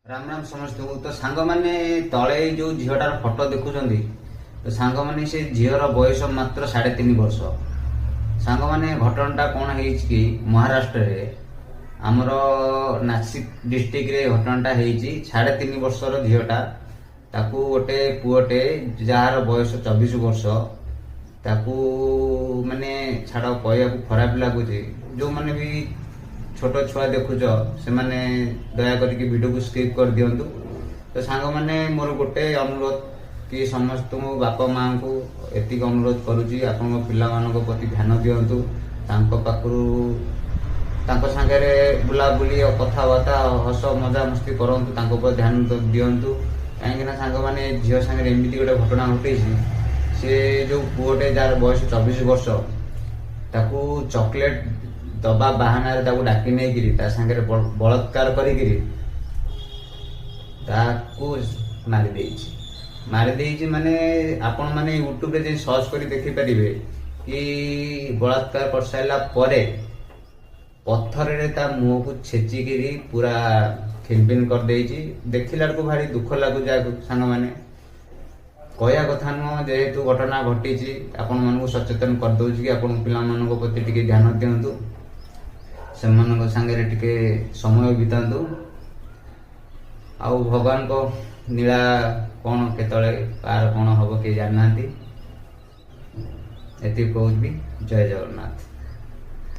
राम राम समस्त को तो सांग माने तले जो झीटार फटो देखुं तो सांग माने से झीर बयस मात्र 3.5 वर्ष। सांग माने घटनाटा कौन है कि महाराष्ट्र रे आमर नासिक डिस्ट्रिक्ट रे घटनाटा है 3.5 वर्षर झीटा ताकू गोटे पुअटे जार बयस 24 वर्ष ताकू माने छाड़ कहू खराब लगुच जो मैंने भी छोट छुआ देखुच से माने दया करके वीडियो को स्किप कर दियंतु। तो सांग माने मोर गोटे अनुरोध कि समस्त बापा माँ को एतिक अनुरोध करुच्ची आपण पिला मानक प्रति ध्यान दियंतु तांको पाखरु तांको सांगरे बुलाबुली और कथबार्ता हस मजा मस्ती करंतु तांको पर ध्यान दियंतु कहीं सांग माने झील सांगे एमती गोटे घटना घटे से जो पुअटे जार बयस 24 वर्ष ताकू चॉकलेट दबा बाहाना डाकी नहीं सांगे बलात्कार करी मारी माने आपण माने यूट्यूब रे सर्च करी देखि परिबे कि बलात्कार कर साइला परे पत्थर रे ता मुंह को छेचिकी पूरा खिनपिन कर देइछि। देखिला को भारी दुख लागु जा सांग माने कहया कथा नुह जेहेतु घटना घटी आपण मन को सचेतन कर दउछि कि आपण पिला मन को प्रति टिके ध्यान दियंतु से सांगे टिके समय बितातु आ भगवान को नीला कौन केतले कार कौन हम किए जाना एति कहूँ भी जय जगन्नाथ।